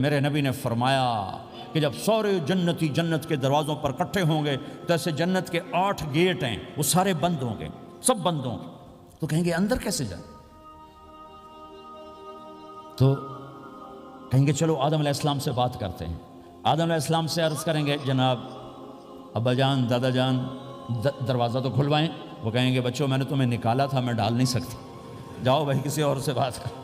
میرے نبی نے فرمایا کہ جب سارے جنتی جنت کے دروازوں پر اکٹھے ہوں گے تو ایسے جنت کے 8 گیٹ ہیں، وہ سارے بند ہوں گے، سب بند ہوں گے، تو کہیں گے اندر کیسے جائیں؟ تو کہیں گے چلو آدم علیہ السلام سے بات کرتے ہیں۔ آدم علیہ السلام سے عرض کریں گے جناب ابا جان دادا جان دروازہ تو کھلوائیں۔ وہ کہیں گے بچوں میں نے تمہیں نکالا تھا، میں ڈال نہیں سکتی، جاؤ بھائی کسی اور سے بات کر۔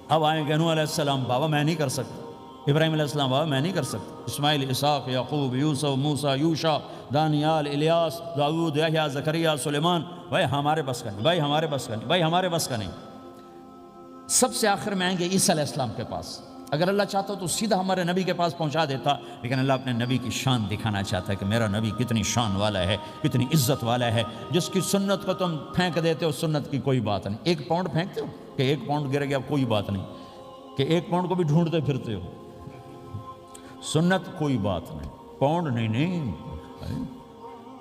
اب آئیں گے نوح علیہ السلام، بابا میں نہیں کر سکتا۔ ابراہیم علیہ السلام، بابا میں نہیں کر سکتا۔ اسماعیل، اسحاق، یعقوب، یوسف، موسیٰ، یوشع، دانیال، الیاس، داؤد، یحییٰ، زکریا، سلیمان، بھائی ہمارے بس کا نہیں، بھائی ہمارے بس کا نہیں، بھائی ہمارے بس کا نہیں۔ سب سے آخر میں آئیں گے عیسیٰ علیہ السلام کے پاس۔ اگر اللہ چاہتا تو سیدھا ہمارے نبی کے پاس پہنچا دیتا، لیکن اللہ اپنے نبی کی شان دکھانا چاہتا ہے کہ میرا نبی کتنی شان والا ہے، کتنی عزت والا ہے، جس کی سنت کو تم پھینک دیتے ہو، سنت کی کوئی بات نہیں۔ 1 پاؤنڈ پھینکتے ہو کہ 1 پاؤنڈ گر گیا، کوئی بات نہیں، کہ 1 پاؤنڈ کو بھی ڈھونڈتے پھرتے ہو، سنت کوئی بات نہیں، پاؤنڈ نہیں۔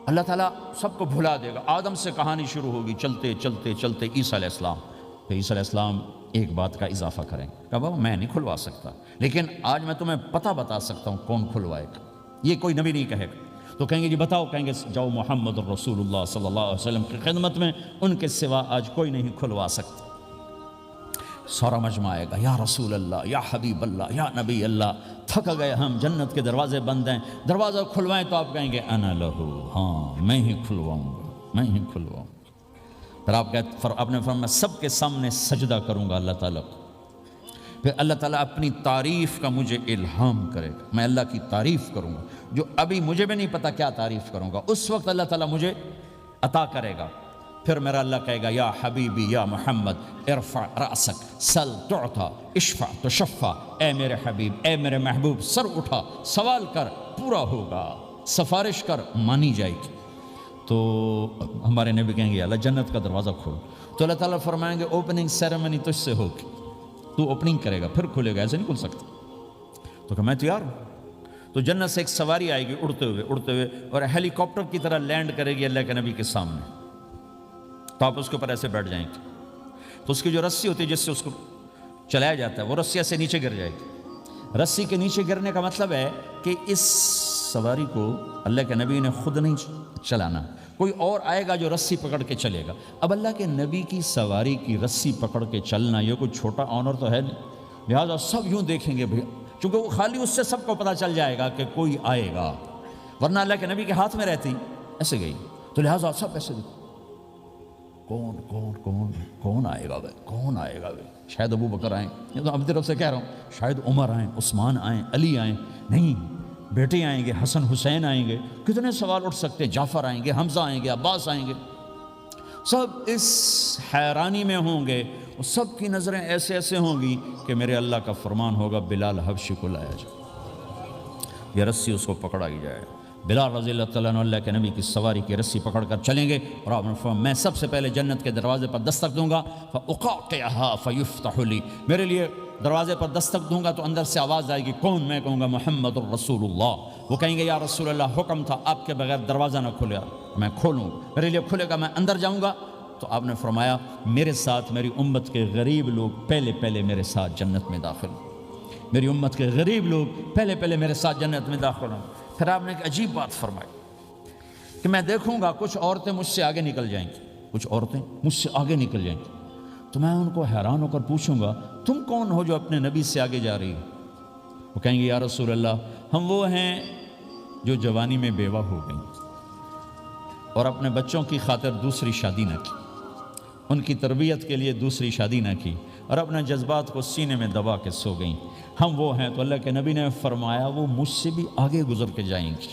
اللہ تعالیٰ سب کو بھلا دے گا۔ آدم سے کہانی شروع ہوگی، چلتے چلتے چلتے عیسیٰ علیہ السلام، تو عیسیٰ علیہ السلام ایک بات کا اضافہ کریں کہ بابا میں نہیں کھلوا سکتا، لیکن آج میں تمہیں پتہ بتا سکتا ہوں کون کھلوائے گا۔ یہ کوئی نبی نہیں کہے گا۔ تو کہیں گے جی بتاؤ، کہیں گے جاؤ محمد رسول اللہ صلی اللہ علیہ وسلم کی خدمت میں، ان کے سوا آج کوئی نہیں کھلوا سکتا۔ سارا مجمع آئے گا، یا رسول اللہ، یا حبیب اللہ، یا نبی اللہ، تھک گئے ہم، جنت کے دروازے بند ہیں، دروازہ کھلوائیں۔ تو آپ کہیں گے انا لہو، ہاں میں ہی کھلواؤں گا، میں ہی کھلواؤں گا۔ پھر آپ نے فرمایا سب کے سامنے سجدہ کروں گا اللہ تعالیٰ کو۔ پھر اللہ تعالیٰ اپنی تعریف کا مجھے الہام کرے گا، میں اللہ کی تعریف کروں گا، جو ابھی مجھے بھی نہیں پتا کیا تعریف کروں گا، اس وقت اللہ تعالیٰ مجھے عطا کرے گا۔ پھر میرا اللہ کہے گا یا حبیبی یا محمد ارفع رأسک سل تعطا اشفع تشفع، اے میرے حبیب، اے میرے محبوب، سر اٹھا، سوال کر، پورا ہوگا، سفارش کر، مانی جائے گی۔ تو ہمارے نبی کہیں گے اللہ جنت کا دروازہ کھول، تو اللہ تعالیٰ فرمائیں گے اوپننگ سیریمنی تجھ سے ہوگی، تو اوپننگ کرے گا، پھر کھلے گا، ایسے نہیں کھل سکتا۔ تو کہ میں تیار ہوں۔ تو جنت سے ایک سواری آئے گی اڑتے ہوئے اور ہیلی کاپٹر کی طرح لینڈ کرے گی اللہ کے نبی کے سامنے، تو آپ اس کے اوپر ایسے بیٹھ جائیں گے، تو اس کی جو رسی ہوتی ہے جس سے اس کو چلایا جاتا ہے، وہ رسی ایسے نیچے گر جائے گی۔ رسی کے نیچے گرنے کا مطلب ہے کہ اس سواری کو اللہ کے نبی نے خود نہیں چلانا، کوئی اور آئے گا جو رسی پکڑ کے چلے گا۔ اب اللہ کے نبی کی سواری کی رسی پکڑ کے چلنا یہ کوئی چھوٹا آنر تو ہے نہیں، لہٰذا سب یوں دیکھیں گے چونکہ وہ خالی اس سے سب کو پتہ چل جائے گا کہ کوئی آئے گا، ورنہ اللہ کے نبی کے ہاتھ میں رہتی ایسے گئی، تو لہٰذا سب ایسے دیکھیں کون کون کون کون آئے گا بھائی، کون آئے گا بھائی؟ شاید ابو بکر آئیں، یہ تو اپنی طرف سے کہہ رہا ہوں، شاید عمر آئیں، عثمان آئیں، علی آئیں، نہیں بیٹے آئیں گے، حسن حسین آئیں گے، کتنے سوال اٹھ سکتے، جعفر آئیں گے، حمزہ آئیں گے، عباس آئیں گے، سب اس حیرانی میں ہوں گے، اور سب کی نظریں ایسے ایسے ہوں گی کہ میرے اللہ کا فرمان ہوگا بلال حبشی کو لایا جائے، یہ رسی اس کو پکڑائی جائے۔ بلال رضی اللہ تعالیٰ عنہ اللہ کے نبی کی سواری کی رسی پکڑ کر چلیں گے، اور آپ نے فرمایا میں سب سے پہلے جنت کے دروازے پر دستک دوں گا، فَأُقَاقِعَهَا فَيُفْتَحُ لِي، میرے لیے دروازے پر دستک دوں گا تو اندر سے آواز آئے گی، کون؟ میں کہوں گا محمد الرسول اللہ۔ وہ کہیں گے یا رسول اللہ حکم تھا آپ کے بغیر دروازہ نہ کھلے، میں کھولوں، میرے لیے کھلے گا، میں اندر جاؤں گا۔ تو آپ نے فرمایا میرے ساتھ میری امت کے غریب لوگ پہلے میرے ساتھ جنت میں داخل ہوں، میری امت کے غریب لوگ پہلے میرے ساتھ جنت میں داخل ہوں۔ پھر آپ نے ایک عجیب بات فرمائی کہ میں دیکھوں گا کچھ عورتیں مجھ سے آگے نکل جائیں گی، کچھ عورتیں مجھ سے آگے نکل جائیں گی، تو میں ان کو حیران ہو کر پوچھوں گا تم کون ہو جو اپنے نبی سے آگے جا رہی ہو؟ وہ کہیں گے یا رسول اللہ ہم وہ ہیں جو جوانی میں بیوہ ہو گئیں اور اپنے بچوں کی خاطر دوسری شادی نہ کی، ان کی تربیت کے لیے دوسری شادی نہ کی، اور اپنے جذبات کو سینے میں دبا کے سو گئیں، ہم وہ ہیں۔ تو اللہ کے نبی نے فرمایا وہ مجھ سے بھی آگے گزر کے جائیں گی،